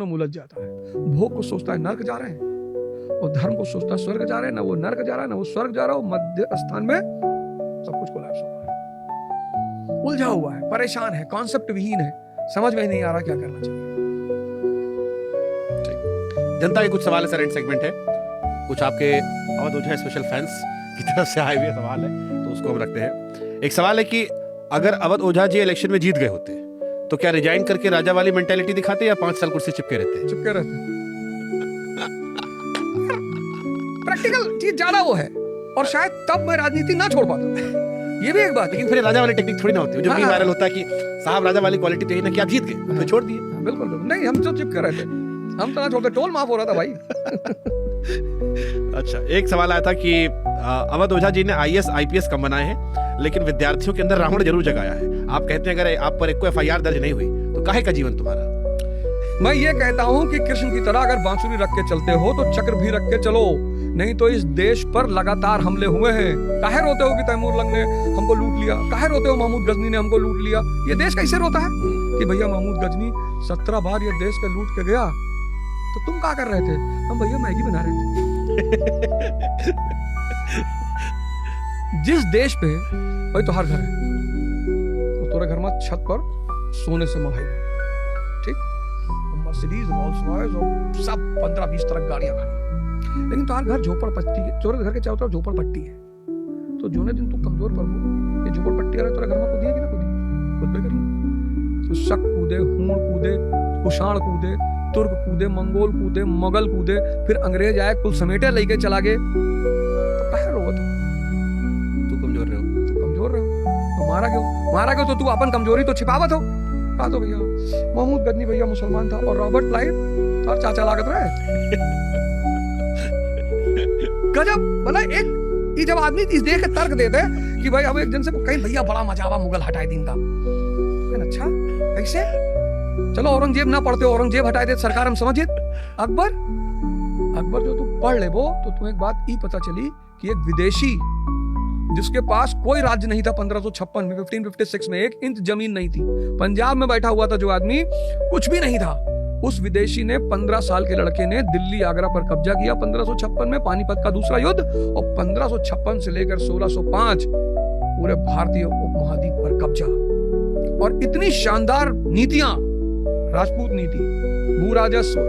में उलझ जाता है। भोग को सोचता है नर्क जा रहे हैं और धर्म को सोचता है स्वर्ग जा रहे हैं। ना वो नर्क जा रहा है ना वो स्वर्ग जा रहा है, मध्य स्थान में सब कुछ कोलैप्स हो रहा है। उलझा हुआ है, परेशान है, कॉन्सेप्ट विहीन है, समझ में नहीं आ रहा क्या करना चाहिए। जनता के कुछ सवाल है सर, एंड सेगमेंट है, कुछ आपके अवध ओझा स्पेशल फैंस की तरफ से आए हुए सवाल है, तो उसको हम रखते हैं। एक सवाल है कि अगर अवध ओझा जी इलेक्शन में जीत गए होते तो क्या रिजाइन करके राजा वाली मेंटेलिटी दिखाते या 5 साल कुर्सी चिपके रहते? चिपके रहते। प्रैक्टिकल चीज ज्यादा वो है और शायद तब मैं राजनीति ना छोड़ पाता। ये भी एक बात, लेकिन फिर राजा वाली टेक्निक थोड़ी ना होती है, जो भी वायरल होता है कि साहब राजा वाली क्वालिटी चाहिए ना कि आप जीत गए तो छोड़ दिए। बिल्कुल नहीं, हम तो चिपके रहते, हम तो ना छोड़ते, टोल माफ हो रहा था भाई। अच्छा, एक सवाल आया था कि अवध ओझा जी ने IAS IPS कम बनाए हैं, लेकिन विद्यार्थियों के अंदर रावण जरूर जगाया है। आप कहते हैं अगर आप पर एक FIR दर्ज नहीं हुई तो काहे का जीवन तुम्हारा? मैं ये कहता हूँ कि कृष्ण की तरह अगर बांसुरी रख के चलते हो तो चक्र भी रख के चलो, नहीं तो इस देश पर लगातार हमले हुए हैं। काहे रोते हो कि तैमूर लंग ने हमको लूट लिया? काहे रोते हो महमूद गजनी ने हमको लूट लिया? ये देश कैसे रोता है कि भैया महमूद गजनी 17 बार ये देश का लूट के गया, तो तुम क्या कर रहे थे? हम भैया मैगी बना रहे थे। जिस देश पे भाई तुम्हार घर है, वो तुम्हारे घर में छत पर सोने से मढ़ाई है, ठीक, मर्सिडीज, रोल्स रॉयस और सब 15-20 तरह गाड़ियां खड़ी, लेकिन तुम्हार घर झोपड़पट्टी है, तुम्हारे घर के चारों तरफ झोपड़पट्टी है। तो जो दिन तू कमजोर पर हो, ये झोपड़पट्टी वाले तुम्हारे घर में कूदिए कि ना कूदिए? खुद भी करिए। तो शक कूदे, हूण कूदे, कुषाण कूदे, तुर्क कूदे, मंगोल कूदे, मुगल कूदे, फिर अंग्रेज आए, कुल समेटे लेके चला गए, तो काहे रोवत हो? तू कमजोर रहे हो, तू कमजोर रहे हो तो मारा क्यों? तो तू अपन कमजोरी तो छिपावत हो। कहा तो भैया महमूद गजनी भैया मुसलमान था और रॉबर्ट क्लाइव और चाचा लागत रहे। गजब, मतलब एक ये जब आदमी इस देख के तर्क देते कि भाई अब एक दिन से कहीं भैया बड़ा मजा आवा मुगल हटाए दिन का, अच्छा कैसे? चलो औरंगजेब ना पढ़ते, औरंगजेब हटाए दे सरकार, हम समझिए। अकबर जो तू पढ़ ले वो, तो तुम्हें एक बात ई पता चली कि एक विदेशी जिसके पास कोई राज्य नहीं था 1556 में, 1556 में एक इंच जमीन नहीं थी, पंजाब में बैठा हुआ था जो आदमी, कुछ भी नहीं था, उस विदेशी ने 15 साल के लड़के ने दिल्ली आगरा पर कब्जा किया 1556 में, पानीपत का दूसरा युद्ध, और 1556 से लेकर 1605 पूरे भारतीय उपमहाद्वीप पर कब्जा। और इतनी शानदार नीतियां, राजपूत नीति, भू राजस्व,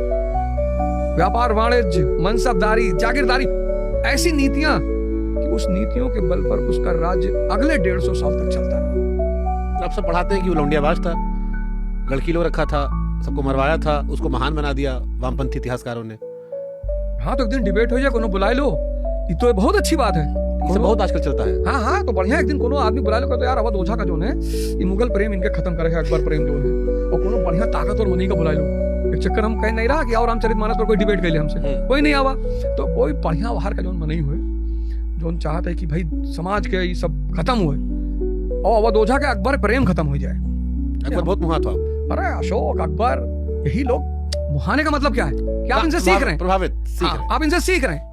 व्यापार वाणिज्य, मनसबदारी, जागीरदारी, ऐसी नीतियां कि उस नीतियों के बल पर उसका राज्य अगले 150 साल तक चलता रहा। आप सब पढ़ाते हैं कि वो लौंडियाबाज था, लड़की लो रखा था, सबको मरवाया था, उसको महान बना दिया वामपंथी इतिहासकारों ने। हाँ, तो एक दिन डिबेट हो जाए, कोनो बुला लो, ये तो बहुत अच्छी बात है, ये बहुत आजकल चलता है। हाँ, तो बढ़िया, एक दिन कोनो आदमी बुला लो तो यार अवध ओझा का जो है ये मुगल प्रेम इनके खत्म करे है, अकबर प्रेम जो है, और कोनो बढ़िया ताकत और मनी का बुला लो। एक चक्कर हम कह नहीं रहा कि और रामचरितमानस पर कोई डिबेट कर ले हमसे, कोई नहीं आवा, तो कोई बढ़िया बाहर का जो मनी हुए, जो चाहते है कि भाई समाज के ये सब खत्म हुए और अवध ओझा के अकबर प्रेम खत्म हो जाए। अकबर बहुत मुहा था। अरे अशोक, अकबर, यही लोग मुहाने का मतलब क्या है कि आप इनसे सीख रहे हैं, प्रभावित, आप इनसे सीख रहे हैं।